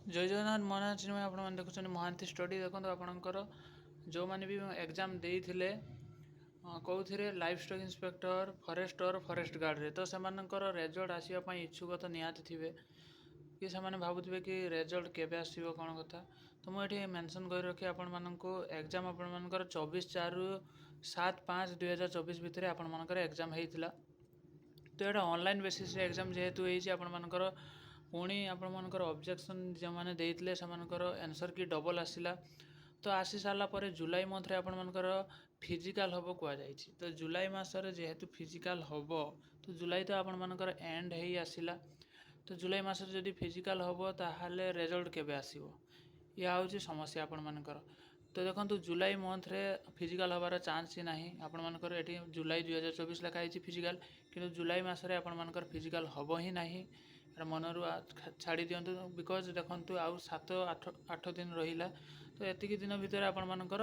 जय जगन्नाथ महाराज चिन्मय आपण देखुं महांती स्टडी देखो आपणकर जो मैंने भी एग्जाम देते कौन livestock inspector forester forest guard रे तो सेमानकर रिजल्ट आसवाई इच्छुक तो निहाती थे कि से भावुवे कि रिजल्ट केबे आसो कौन कथा तो मुझे मेंशन कर रखी आपण मानक एग्जाम आपर 24/4/7/5/2024 भितर आपर एग्जाम होता तो यहाँ ऑनलाइन बेसिस एग्जाम जेहेतु होकर पुणी आपर ऑब्जेक्शन जो मैंने देते से आंसर की डबल आसला तो आसी सारा पर जुलाई मंथ रे आपर फिजिकाल हम कहुई तो जुलाई मसरे जेहेतु फिजिकाल हम तो जुलाई तो आपर एंड हो आसला तो जुलाई मसरे जदि फिजिकाल हम ताहले रिजल्ट केबे आसीबो या हूँ समस्या आपण मानकर तो देखो जुलाई मंथ रे फिजिकाल हबार चान्स ही ना आपण मानकर ये जुलाई 2024 लिखाई फिजिकाल कि जुलाई मसरे आपण मानकर फिजिकाल हम ही ना मनरू छाड़ी दिंतु बिकज देखु आउ 7-8 दिन रहा तो एतिक दिन भितर आपण मानकर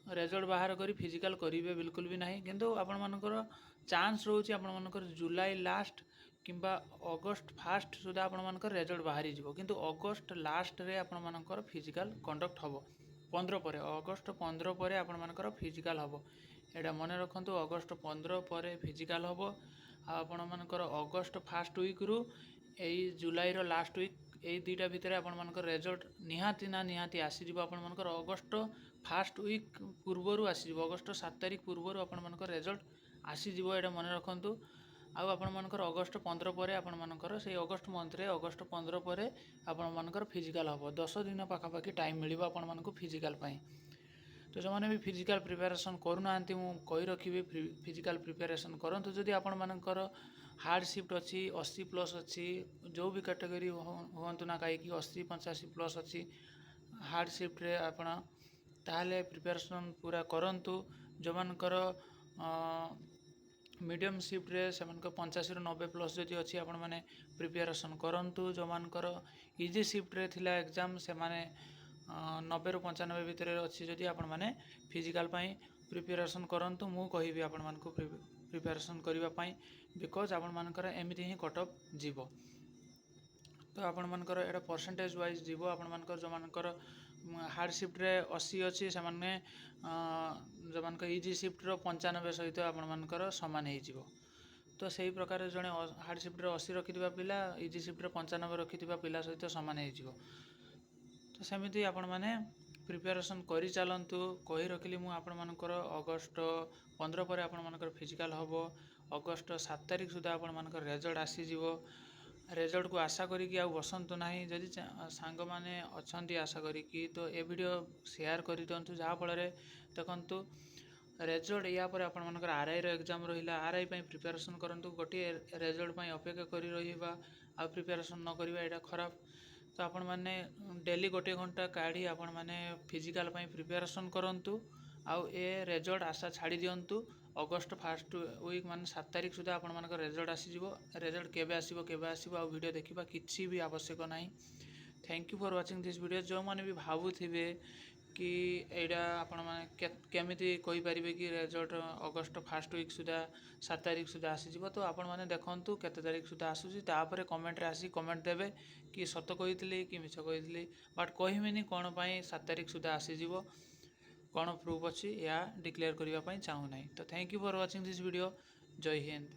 रिजल्ट बाहर कर फिजिकाल करेंगे बिल्कुल भी ना किंतु आपण मानकर चान्स रोचे आपण मानकर जुलाई लास्ट किंबा अगस्ट फास्ट सुधा आपण मानकर रिजल्ट बाहरी जीवो किंतु अगस्ट लास्ट रे आपण मानकर फिजिकाल कंडक्ट हम 15 पर अगस्ट 15 पर आपण मानकर फिजिकाल हम एटा मन रखु अगस्ट 15 पर फिजिकाल हम आपण मानकर अगस्ट फास्ट वीक रु यही जुलाई लास्ट वीक यही दुईटा भितर आपण मानकर रिजल्ट निहाती ना निहाती आसीजिवो आपण मानकर अगस्ट फास्ट वीक पूर्वर आसीजिवो अगस्ट 7 तारिख पूर्वर आपण मानकर रिजल्ट आसीजिवो एटा मन रखु आउ आपण मानकर अगस्ट 15 पर आपण मानकर से अगस्ट मंथ रे अगस्ट 15 पर आपण मानकर फिजिकाल हम 10 दिन पाखापाखि टाइम मिलिबो आपण मानक फिजिकाल पई तो जो मैंने भी फिजिकाल प्रिपेरेसन करूना कही रखी फिजिकाल प्रिपेरेसन करंतु जदि आपण मानकर हार्ड शिफ्ट अच्छी 80+ अच्छी जो भी कैटेगरी हूँ ना कहीं 80-85+ अच्छी हार्ड शिफ्ट रे आपण ताहले प्रिपेरेसन पूरा करंतु जो मानकर मीडियम शिफ्ट रे से 85-90+ जदि अच्छी आपण मैंने प्रिपेरेसन करंतु जो मानकर इजी शिफ्ट रे थिला एग्जाम से माने 90-95 भितर अच्छी जदि आपण मैंने फिजिकाल प्रिपेरेसन करंतु मु कहिबी आपण मानकु प्रिपेरेसन करिवा पई बिकॉज आपण मानकर एमिति ही कट ऑफ जीवो तो आपण मानकर एटा परसेंटेज वाइज जीवो आपण मानकर जो मानकर हार्ड शिफ्ट रे 80 अच्छी से माने जो मानकर इजी शिफ्ट रो 95 सहित आपण मानकर समान हो जीवो तो सही प्रकार जने हार्ड शिफ्ट रे 80 रखिथिबा पिला इजी शिफ्ट रे 95 रखिथिबा पिला सहित समान हो जीवो तो सेमिति आपण माने प्रिपेरेसन करि चलंतु कहि रखिली मु आपण मानकर अगस्ट 15 पर आपण मानकर फिजिकाल हबो अगस्ट 7 तारिख सुधा आपण मानकर रिजल्ट आसी जीवो रिजल्ट को आशा करिकी आ बसंतु नाही जदि सांग माने अछंती आशा करिकी तो ए वीडियो शेयर करि दंतु जहा फल रे देखंतु रिजल्ट या पर आपण मानकर आरआई रो एग्जाम रहिला आरआई पई प्रिपेरेसन करंतु गोटे रिजल्ट पई अपेक्षा करि रहिबा आ प्रिपेरेसन न करिबा एटा खराब तो आपण माने डेली गोटे घंटा काढ़ी आपण माने फिजिकाल पई प्रिपेरेसन करंतु आउ ए रिजल्ट आशा छाड़ी दियंतु अगस्ट फास्ट वीक मान 7 तारिख सुधा आपण मानकर रिजल्ट आसीजिवो रिजल्ट केबे आसीबो आ वीडियो देखिबा किछि भी आवश्यक नाही thank you for watching this video जो माने भी भावुथिबे कि एडा आपण माने केमिति कहि परिबे कि रिजल्ट अगस्ट फास्ट वीक सुधा 7 तारिख सुधा आसीजिवो तो आपण माने देखंतु केते तारिख सुधा आसुची तापर कमेंट रे आसी कमेंट देबे कि सत कहितली कि मिछ कहितली बट कहिमेनी कोन पई 7 तारिख सुधा आसीजिवो कौन प्रूफ अच्छी या डिक्लेयर करने चाहूना तो thank you for watching this video जय हिंद।